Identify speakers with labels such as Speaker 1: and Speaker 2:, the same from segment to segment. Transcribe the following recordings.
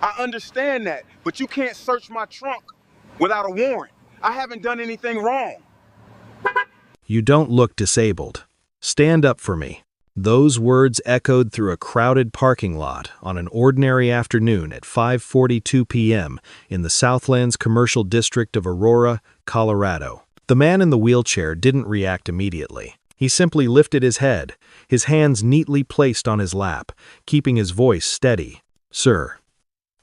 Speaker 1: I understand that, but you can't search my trunk without a warrant. I haven't done anything wrong.
Speaker 2: You don't look disabled. Stand up for me. Those words echoed through a crowded parking lot on an ordinary afternoon at 5:42 p.m. in the Southlands commercial district of Aurora, Colorado. The man in the wheelchair didn't react immediately. He simply lifted his head, his hands neatly placed on his lap, keeping his voice steady. "Sir,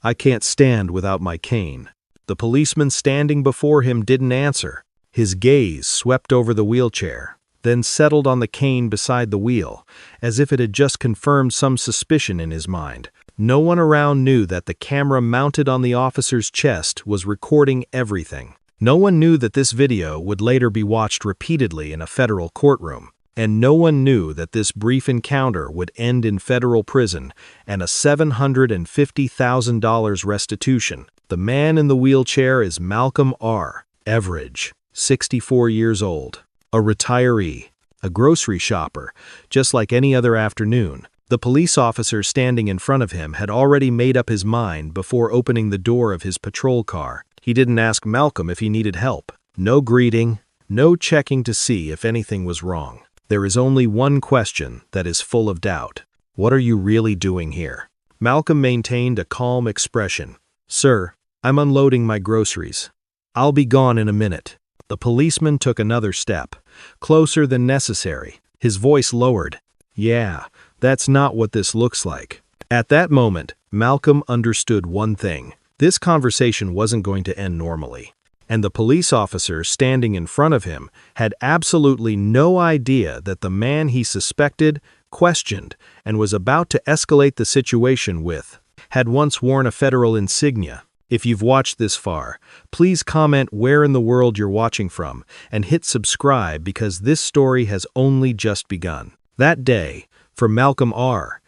Speaker 2: I can't stand without my cane." The policeman standing before him didn't answer. His gaze swept over the wheelchair, then settled on the cane beside the wheel, as if it had just confirmed some suspicion in his mind. No one around knew that the camera mounted on the officer's chest was recording everything. No one knew that this video would later be watched repeatedly in a federal courtroom. And no one knew that this brief encounter would end in federal prison and a $750,000 restitution. The man in the wheelchair is Malcolm R. Everidge, 64 years old, a retiree, a grocery shopper, just like any other afternoon. The police officer standing in front of him had already made up his mind before opening the door of his patrol car. He didn't ask Malcolm if he needed help. No greeting, no checking to see if anything was wrong. There is only one question that is full of doubt. What are you really doing here? Malcolm maintained a calm expression. "Sir, I'm unloading my groceries. I'll be gone in a minute." The policeman took another step, closer than necessary. His voice lowered. "Yeah, that's not what this looks like." At that moment, Malcolm understood one thing. This conversation wasn't going to end normally. And the police officer standing in front of him had absolutely no idea that the man he suspected, questioned, and was about to escalate the situation with had once worn a federal insignia. If you've watched this far, please comment where in the world you're watching from and hit subscribe because this story has only just begun. That day, for Malcolm R.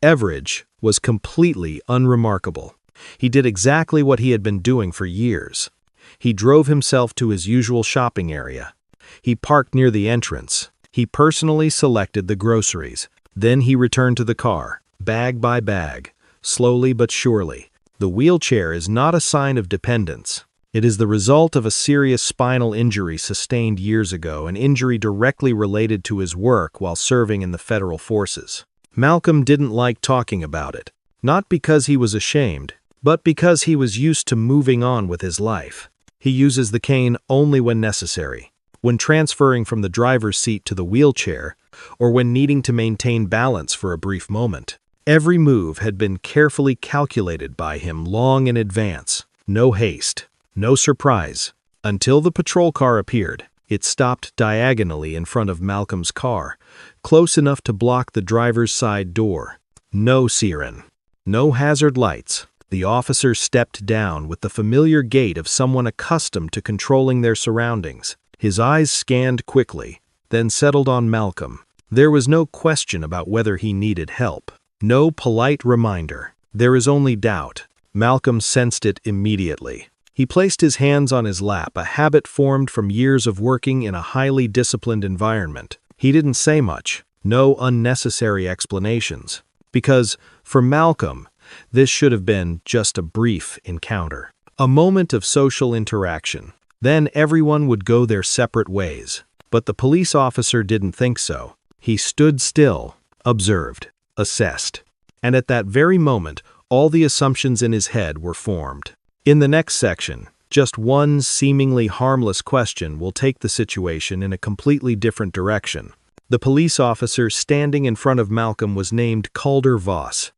Speaker 2: Everidge was completely unremarkable. He did exactly what he had been doing for years. He drove himself to his usual shopping area. He parked near the entrance. He personally selected the groceries. Then he returned to the car, bag by bag, slowly but surely. The wheelchair is not a sign of dependence. It is the result of a serious spinal injury sustained years ago, an injury directly related to his work while serving in the federal forces. Malcolm didn't like talking about it, not because he was ashamed, but because he was used to moving on with his life. He uses the cane only when necessary, when transferring from the driver's seat to the wheelchair, or when needing to maintain balance for a brief moment. Every move had been carefully calculated by him long in advance. No haste, no surprise. Until the patrol car appeared, it stopped diagonally in front of Malcolm's car, close enough to block the driver's side door. No siren, no hazard lights. The officer stepped down with the familiar gait of someone accustomed to controlling their surroundings. His eyes scanned quickly, then settled on Malcolm. There was no question about whether he needed help. No polite reminder. There is only doubt. Malcolm sensed it immediately. He placed his hands on his lap, a habit formed from years of working in a highly disciplined environment. He didn't say much. No unnecessary explanations. Because, for Malcolm, this should have been just a brief encounter. A moment of social interaction. Then everyone would go their separate ways. But the police officer didn't think so. He stood still, observed, assessed. And at that very moment, all the assumptions in his head were formed. In the next section, just one seemingly harmless question will take the situation in a completely different direction. The police officer standing in front of Malcolm was named Calder Voss,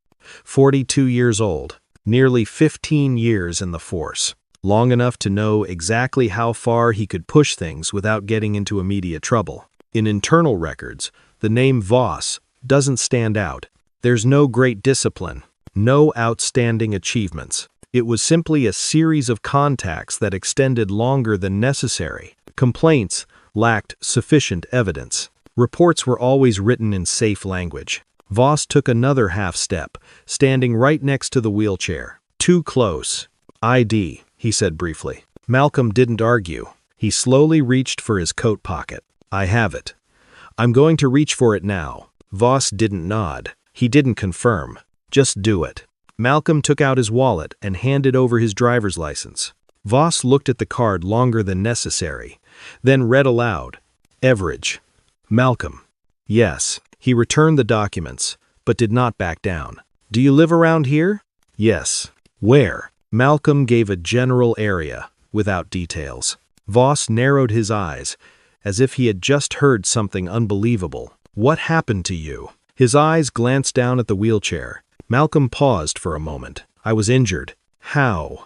Speaker 2: 42 years old, nearly 15 years in the force, long enough to know exactly how far he could push things without getting into immediate trouble. In internal records, the name Voss doesn't stand out. There's no great discipline, no outstanding achievements. It was simply a series of contacts that extended longer than necessary. Complaints lacked sufficient evidence. Reports were always written in safe language. Voss took another half step, standing right next to the wheelchair. "Too close. ID," he said briefly. Malcolm didn't argue. He slowly reached for his coat pocket. "I have it. I'm going to reach for it now." Voss didn't nod. He didn't confirm. "Just do it." Malcolm took out his wallet and handed over his driver's license. Voss looked at the card longer than necessary, then read aloud, Everidge. Malcolm. Yes. He returned the documents, but did not back down. Do you live around here? Yes. Where? Malcolm gave a general area, without details. Voss narrowed his eyes, as if he had just heard something unbelievable. What happened to you? His eyes glanced down at the wheelchair. Malcolm paused for a moment. I was injured. How?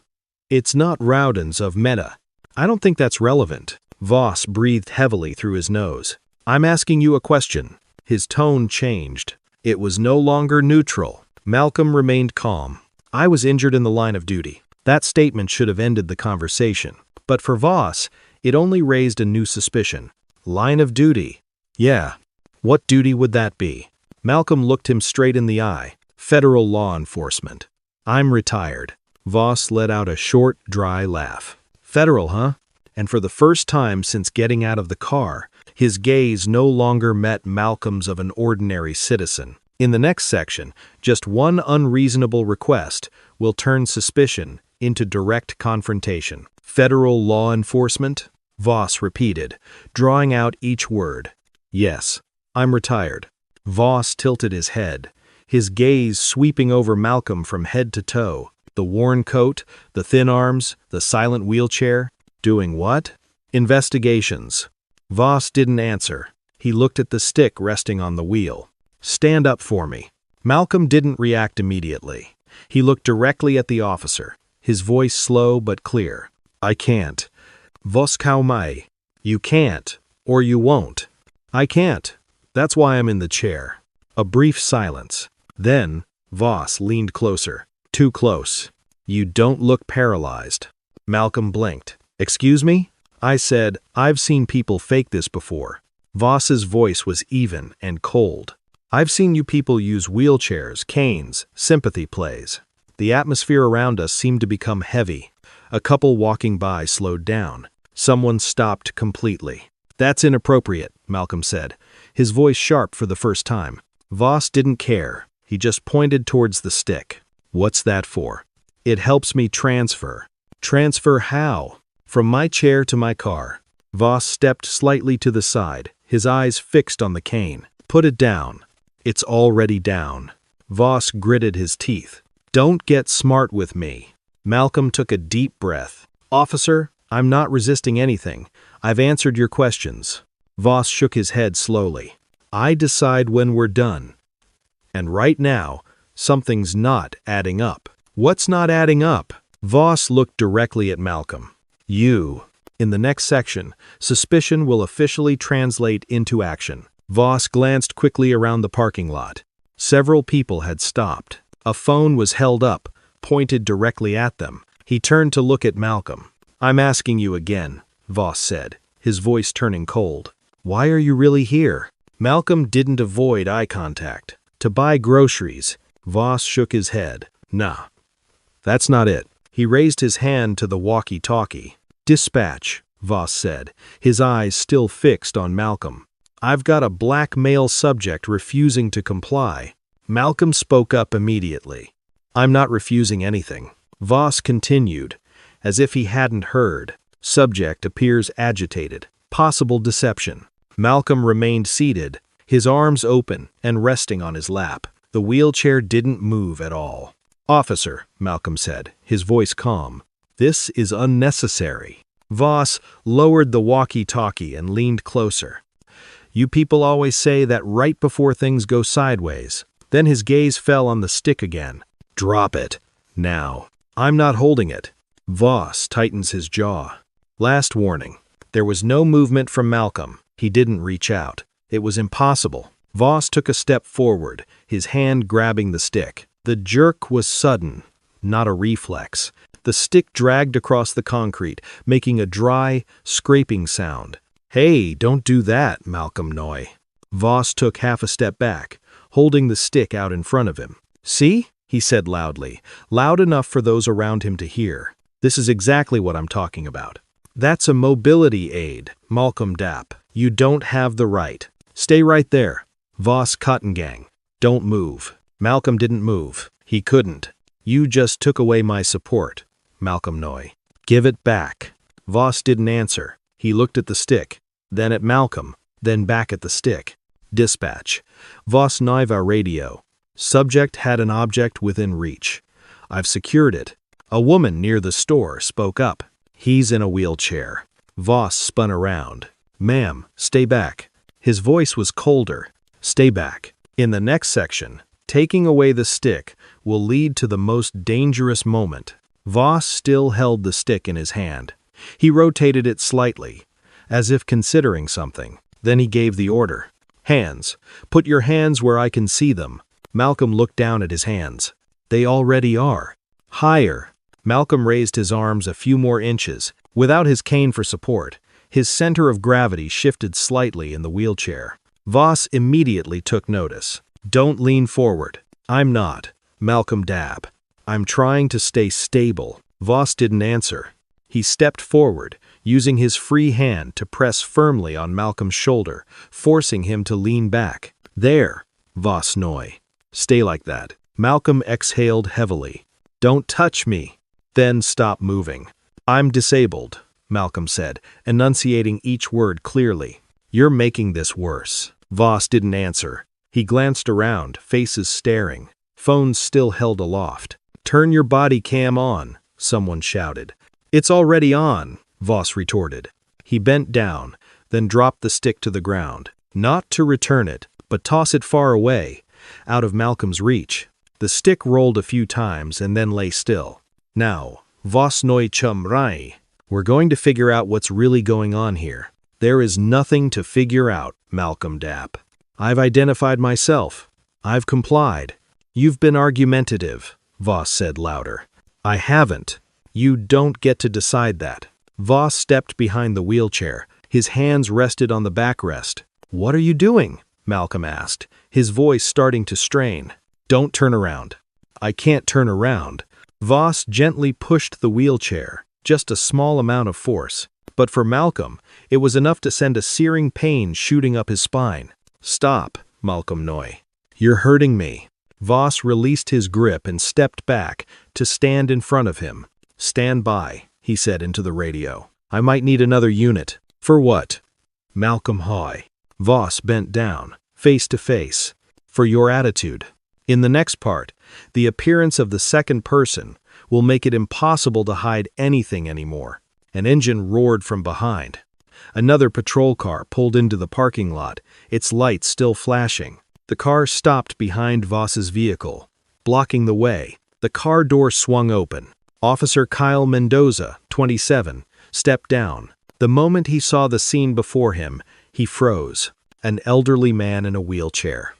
Speaker 2: It's not Rowden's of Meta. I don't think that's relevant. Voss breathed heavily through his nose. I'm asking you a question. His tone changed. It was no longer neutral. Malcolm remained calm. I was injured in the line of duty. That statement should have ended the conversation. But for Voss, it only raised a new suspicion. Line of duty. Yeah. What duty would that be? Malcolm looked him straight in the eye. Federal law enforcement. I'm retired. Voss let out a short, dry laugh. Federal, huh? And for the first time since getting out of the car, his gaze no longer met Malcolm's of an ordinary citizen. In the next section, just one unreasonable request will turn suspicion into direct confrontation. Federal law enforcement? Voss repeated, drawing out each word. Yes, I'm retired. Voss tilted his head, his gaze sweeping over Malcolm from head to toe. The worn coat, the thin arms, the silent wheelchair. Doing what? Investigations. Voss didn't answer. He looked at the stick resting on the wheel. Stand up for me. Malcolm didn't react immediately. He looked directly at the officer, his voice slow but clear. I can't. Vos kau mai. You can't, or you won't. I can't. That's why I'm in the chair. A brief silence. Then, Voss leaned closer. Too close. You don't look paralyzed. Malcolm blinked. Excuse me? I said, I've seen people fake this before. Voss's voice was even and cold. I've seen you people use wheelchairs, canes, sympathy plays. The atmosphere around us seemed to become heavy. A couple walking by slowed down. Someone stopped completely. That's inappropriate, Malcolm said, his voice sharp for the first time. Voss didn't care. He just pointed towards the stick. What's that for? It helps me transfer. Transfer how? From my chair to my car. Voss stepped slightly to the side, his eyes fixed on the cane. Put it down. It's already down. Voss gritted his teeth. Don't get smart with me. Malcolm took a deep breath. Officer, I'm not resisting anything. I've answered your questions. Voss shook his head slowly. I decide when we're done. And right now, something's not adding up. What's not adding up? Voss looked directly at Malcolm. You. In the next section, suspicion will officially translate into action. Voss glanced quickly around the parking lot. Several people had stopped. A phone was held up, pointed directly at them. He turned to look at Malcolm. I'm asking you again, Voss said, his voice turning cold. Why are you really here? Malcolm didn't avoid eye contact. To buy groceries. Voss shook his head. Nah. That's not it. He raised his hand to the walkie-talkie. Dispatch, Voss said, his eyes still fixed on Malcolm. I've got a black male subject refusing to comply. Malcolm spoke up immediately. I'm not refusing anything. Voss continued, as if he hadn't heard. Subject appears agitated. Possible deception. Malcolm remained seated, his arms open and resting on his lap. The wheelchair didn't move at all. Officer, Malcolm said, his voice calm. This is unnecessary. Voss lowered the walkie-talkie and leaned closer. You people always say that right before things go sideways. Then his gaze fell on the stick again. Drop it. Now. I'm not holding it. Voss tightens his jaw. Last warning. There was no movement from Malcolm. He didn't reach out. It was impossible. Voss took a step forward, his hand grabbing the stick. The jerk was sudden, not a reflex. The stick dragged across the concrete, making a dry, scraping sound. Hey, don't do that, Malcolm Noy. Voss took half a step back, holding the stick out in front of him. See? He said loudly, loud enough for those around him to hear. This is exactly what I'm talking about. That's a mobility aid, Malcolm Dapp. You don't have the right. Stay right there. Voss Cotton Gang. Don't move. Malcolm didn't move. He couldn't. You just took away my support, Malcolm Noy. Give it back. Voss didn't answer. He looked at the stick, then at Malcolm, then back at the stick. Dispatch. Voss Niva radio. Subject had an object within reach. I've secured it. A woman near the store spoke up. He's in a wheelchair. Voss spun around. Ma'am, stay back. His voice was colder. Stay back. In the next section, taking away the stick will lead to the most dangerous moment. Voss still held the stick in his hand. He rotated it slightly, as if considering something. Then he gave the order. Hands. Put your hands where I can see them. Malcolm looked down at his hands. They already are. Higher. Malcolm raised his arms a few more inches. Without his cane for support, his center of gravity shifted slightly in the wheelchair. Voss immediately took notice. Don't lean forward. I'm not. Malcolm dab. I'm trying to stay stable. Voss didn't answer. He stepped forward, using his free hand to press firmly on Malcolm's shoulder, forcing him to lean back. There, Voss Noy. Stay like that. Malcolm exhaled heavily. Don't touch me. Then stop moving. I'm disabled, Malcolm said, enunciating each word clearly. You're making this worse. Voss didn't answer. He glanced around, faces staring. Phones still held aloft. Turn your body cam on, someone shouted. It's already on, Voss retorted. He bent down, then dropped the stick to the ground. Not to return it, but toss it far away, out of Malcolm's reach. The stick rolled a few times and then lay still. Now, Voss Noy Chum Rai. We're going to figure out what's really going on here. There is nothing to figure out, Malcolm Dapp. I've identified myself. I've complied. You've been argumentative, Voss said louder. I haven't. You don't get to decide that. Voss stepped behind the wheelchair. His hands rested on the backrest. What are you doing? Malcolm asked, his voice starting to strain. Don't turn around. I can't turn around. Voss gently pushed the wheelchair, just a small amount of force. But for Malcolm, it was enough to send a searing pain shooting up his spine. Stop, Malcolm Noy. You're hurting me. Voss released his grip and stepped back to stand in front of him. Stand by, he said into the radio. I might need another unit. For what? Malcolm Hoy. Voss bent down, face to face. For your attitude. In the next part, the appearance of the second person will make it impossible to hide anything anymore. An engine roared from behind. Another patrol car pulled into the parking lot, its lights still flashing. The car stopped behind Voss's vehicle. Blocking the way, the car door swung open. Officer Kyle Mendoza, 27, stepped down. The moment he saw the scene before him, he froze. An elderly man in a wheelchair.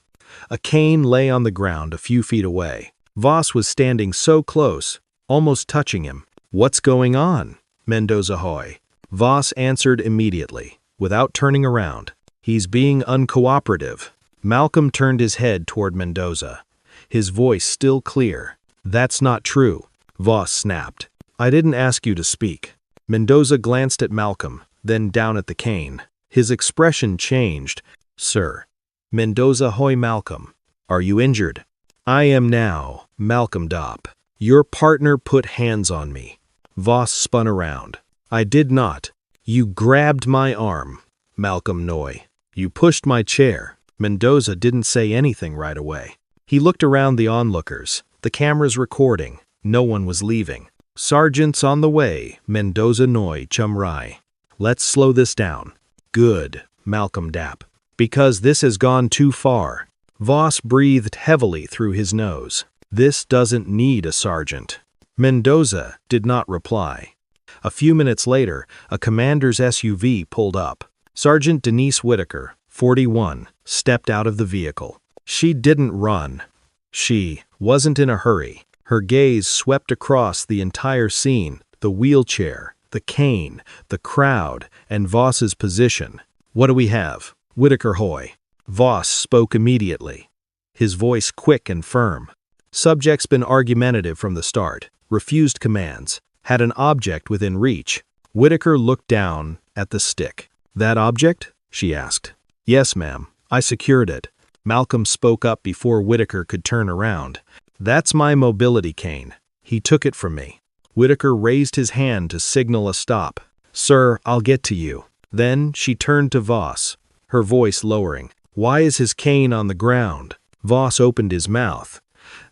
Speaker 2: A cane lay on the ground a few feet away. Voss was standing so close, almost touching him. What's going on? Mendoza Hoy. Voss answered immediately, without turning around. He's being uncooperative. Malcolm turned his head toward Mendoza, his voice still clear. That's not true, Voss snapped. I didn't ask you to speak. Mendoza glanced at Malcolm, then down at the cane. His expression changed. Sir. Mendoza Hoy Malcolm. Are you injured? I am now, Malcolm Dopp. Your partner put hands on me. Voss spun around. I did not. You grabbed my arm, Malcolm Noy. You pushed my chair. Mendoza didn't say anything right away. He looked around the onlookers, the cameras recording. No one was leaving. Sergeant's on the way, Mendoza Noy Chumrai. Let's slow this down. Good, Malcolm Dapp. Because this has gone too far. Voss breathed heavily through his nose. This doesn't need a sergeant. Mendoza did not reply. A few minutes later, a commander's SUV pulled up. Sergeant Denise Whitaker, 41, stepped out of the vehicle. She didn't run. She wasn't in a hurry. Her gaze swept across the entire scene, the wheelchair, the cane, the crowd, and Voss's position. What do we have? Whitaker Hoy. Voss spoke immediately, his voice quick and firm. Subject's been argumentative from the start, refused commands, had an object within reach. Whitaker looked down at the stick. That object? She asked. Yes, ma'am. I secured it. Malcolm spoke up before Whitaker could turn around. That's my mobility cane. He took it from me. Whitaker raised his hand to signal a stop. Sir, I'll get to you. Then she turned to Voss, her voice lowering. Why is his cane on the ground? Voss opened his mouth,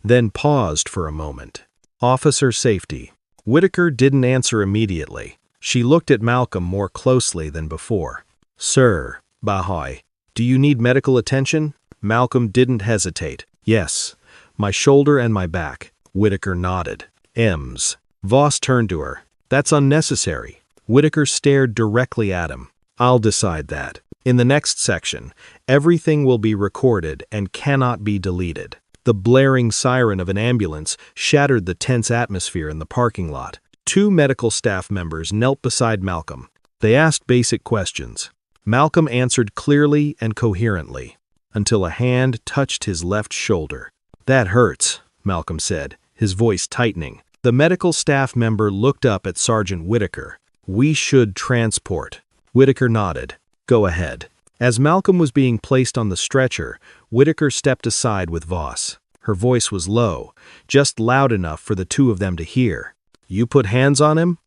Speaker 2: then paused for a moment. Officer safety. Whitaker didn't answer immediately. She looked at Malcolm more closely than before. Sir, Bahoy, do you need medical attention? Malcolm didn't hesitate. Yes, my shoulder and my back. Whitaker nodded. Ems. Voss turned to her. That's unnecessary. Whitaker stared directly at him. I'll decide that. In the next section, everything will be recorded and cannot be deleted. The blaring siren of an ambulance shattered the tense atmosphere in the parking lot. 2 medical staff members knelt beside Malcolm. They asked basic questions. Malcolm answered clearly and coherently, until a hand touched his left shoulder. That hurts, Malcolm said, his voice tightening. The medical staff member looked up at Sergeant Whitaker. We should transport. Whitaker nodded. Go ahead. As Malcolm was being placed on the stretcher, Whitaker stepped aside with Voss. Her voice was low, just loud enough for the 2 of them to hear. You put hands on him?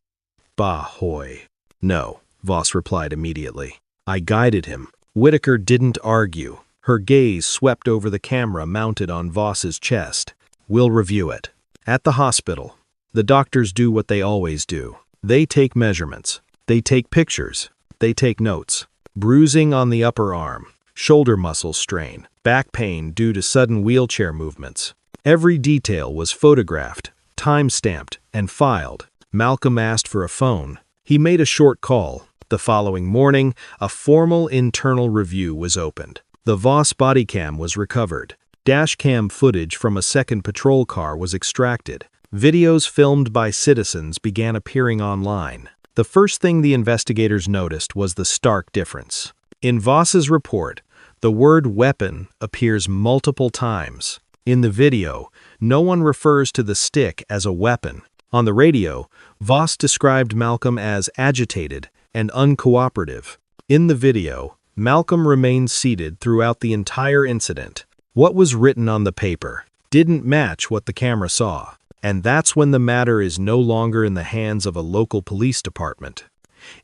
Speaker 2: Bahoy. No, Voss replied immediately. I guided him. Whitaker didn't argue. Her gaze swept over the camera mounted on Voss's chest. We'll review it. At the hospital, the doctors do what they always do. They take measurements. They take pictures. They take notes. Bruising on the upper arm, shoulder muscle strain, back pain due to sudden wheelchair movements. Every detail was photographed, time-stamped, and filed. Malcolm asked for a phone. He made a short call. The following morning, a formal internal review was opened. The Voss body cam was recovered. Dash cam footage from a second patrol car was extracted. Videos filmed by citizens began appearing online. The first thing the investigators noticed was the stark difference. In Voss's report, the word weapon appears multiple times. In the video, no one refers to the stick as a weapon. On the radio, Voss described Malcolm as agitated and uncooperative. In the video, Malcolm remained seated throughout the entire incident. What was written on the paper didn't match what the camera saw. And that's when the matter is no longer in the hands of a local police department.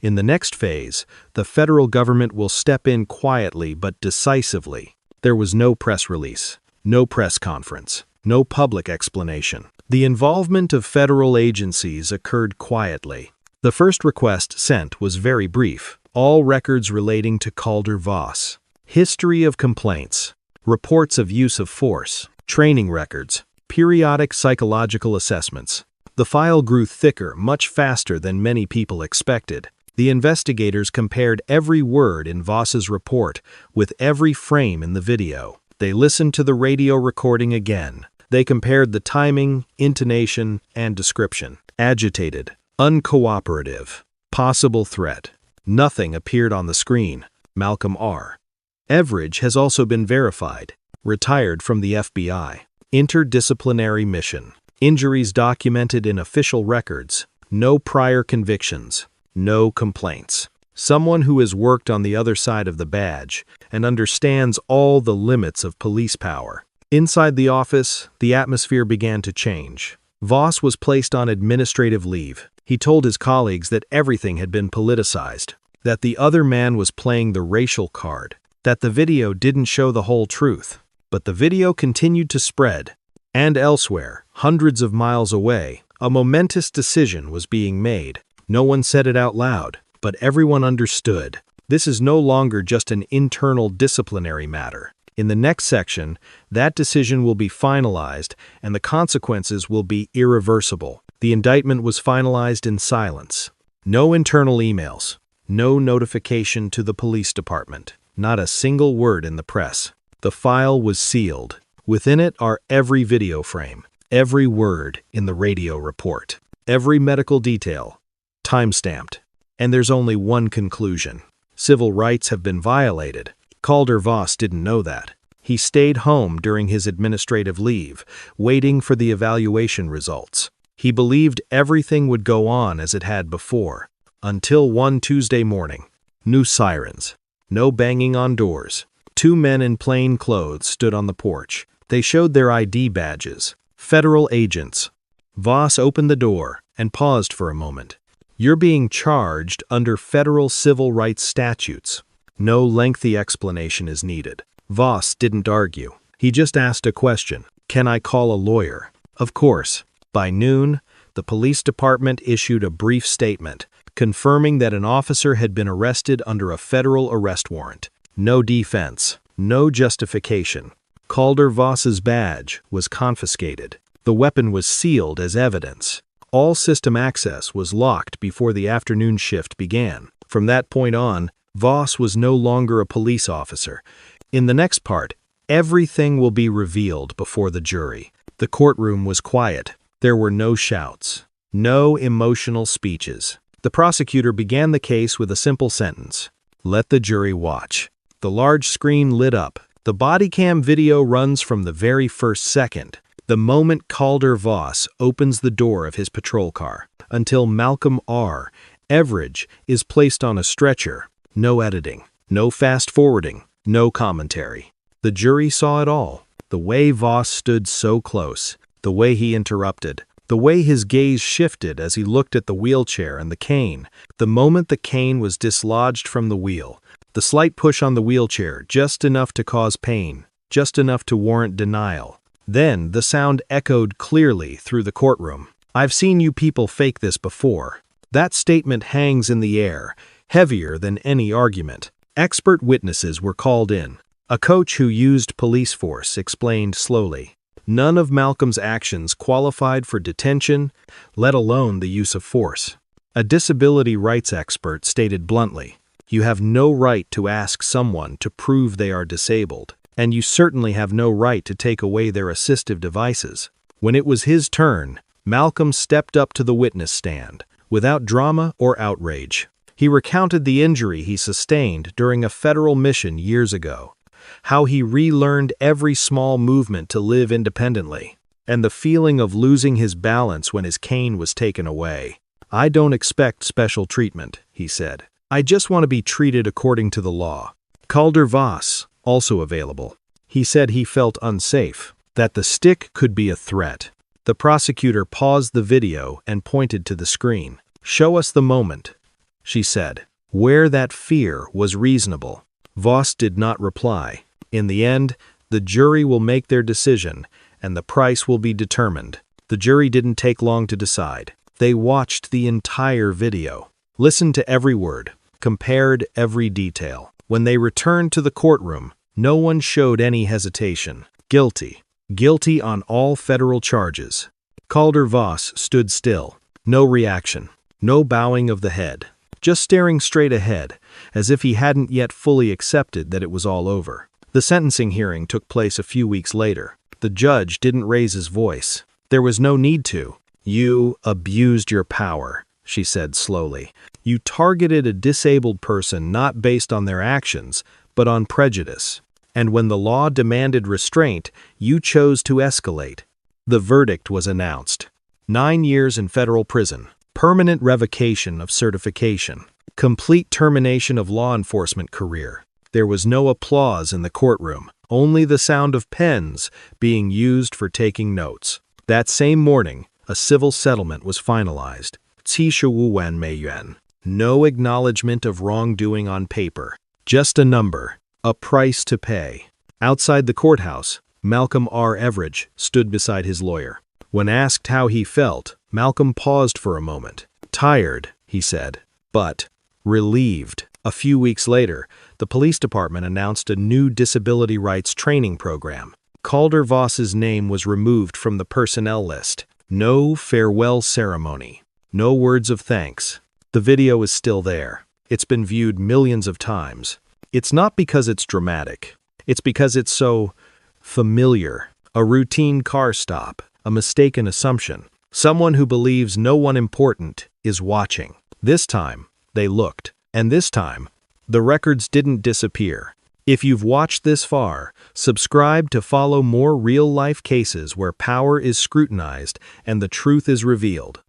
Speaker 2: In the next phase, the federal government will step in quietly but decisively. There was no press release, no press conference, no public explanation. The involvement of federal agencies occurred quietly. The first request sent was very brief. All records relating to Calder Voss. History of complaints. Reports of use of force. Training records. Periodic psychological assessments. The file grew thicker much faster than many people expected. The investigators compared every word in Voss's report with every frame in the video. They listened to the radio recording again. They compared the timing, intonation, and description. Agitated, uncooperative, possible threat. Nothing appeared on the screen. Malcolm R. Everidge has also been verified. Retired from the FBI. Interdisciplinary mission. Injuries documented in official records. No prior convictions. No complaints. Someone who has worked on the other side of the badge and understands all the limits of police power. Inside the office, the atmosphere began to change. Voss was placed on administrative leave. He told his colleagues that everything had been politicized, that the other man was playing the racial card, that the video didn't show the whole truth. But the video continued to spread, and elsewhere, hundreds of miles away, a momentous decision was being made. No one said it out loud, but everyone understood. This is no longer just an internal disciplinary matter. In the next section, that decision will be finalized, and the consequences will be irreversible. The indictment was finalized in silence. No internal emails, no notification to the police department, not a single word in the press. The file was sealed. Within it are every video frame, every word in the radio report, every medical detail, time-stamped. And there's only one conclusion. Civil rights have been violated. Calder Voss didn't know that. He stayed home during his administrative leave, waiting for the evaluation results. He believed everything would go on as it had before, until one Tuesday morning. New sirens. No banging on doors. 2 men in plain clothes stood on the porch. They showed their ID badges. Federal agents. Voss opened the door and paused for a moment. You're being charged under federal civil rights statutes. No lengthy explanation is needed. Voss didn't argue. He just asked a question. Can I call a lawyer? Of course. By noon, the police department issued a brief statement confirming that an officer had been arrested under a federal arrest warrant. No defense, no justification. Calder Voss's badge was confiscated. The weapon was sealed as evidence. All system access was locked before the afternoon shift began. From that point on, Voss was no longer a police officer. In the next part, everything will be revealed before the jury. The courtroom was quiet. There were no shouts, no emotional speeches. The prosecutor began the case with a simple sentence. Let the jury watch. The large screen lit up. The body cam video runs from the very first second, the moment Calder Voss opens the door of his patrol car, until Malcolm R. Everidge is placed on a stretcher. No editing, no fast-forwarding, no commentary. The jury saw it all. The way Voss stood so close, the way he interrupted, the way his gaze shifted as he looked at the wheelchair and the cane, the moment the cane was dislodged from the wheel, the slight push on the wheelchair, just enough to cause pain, just enough to warrant denial. Then the sound echoed clearly through the courtroom. I've seen you people fake this before. That statement hangs in the air, heavier than any argument. Expert witnesses were called in. A coach who used police force explained slowly. None of Malcolm's actions qualified for detention, let alone the use of force. A disability rights expert stated bluntly, you have no right to ask someone to prove they are disabled, and you certainly have no right to take away their assistive devices. When it was his turn, Malcolm stepped up to the witness stand, without drama or outrage. He recounted the injury he sustained during a federal mission years ago, how he relearned every small movement to live independently, and the feeling of losing his balance when his cane was taken away. I don't expect special treatment, he said. I just want to be treated according to the law. Calder Voss, also available. He said he felt unsafe, that the stick could be a threat. The prosecutor paused the video and pointed to the screen. Show us the moment, she said, where that fear was reasonable. Voss did not reply. In the end, the jury will make their decision, and the price will be determined. The jury didn't take long to decide. They watched the entire video, listened to every word, compared every detail. When they returned to the courtroom, no one showed any hesitation. Guilty. Guilty on all federal charges. Calder Voss stood still. No reaction. No bowing of the head. Just staring straight ahead, as if he hadn't yet fully accepted that it was all over. The sentencing hearing took place a few weeks later. The judge didn't raise his voice. There was no need to. You abused your power, she said slowly. You targeted a disabled person not based on their actions, but on prejudice. And when the law demanded restraint, you chose to escalate. The verdict was announced. 9 years in federal prison. Permanent revocation of certification. Complete termination of law enforcement career. There was no applause in the courtroom, only the sound of pens being used for taking notes. That same morning, a civil settlement was finalized. 75万美元. No acknowledgement of wrongdoing on paper. Just a number, a price to pay. Outside the courthouse, Malcolm R. Everidge stood beside his lawyer. When asked how he felt, Malcolm paused for a moment. Tired, he said, but relieved. A few weeks later, the police department announced a new disability rights training program. Calder Voss's name was removed from the personnel list. No farewell ceremony. No words of thanks. The video is still there. It's been viewed millions of times. It's not because it's dramatic. It's because it's so familiar. A routine car stop. A mistaken assumption. Someone who believes no one important is watching. This time, they looked. And this time, the records didn't disappear. If you've watched this far, subscribe to follow more real-life cases where power is scrutinized and the truth is revealed.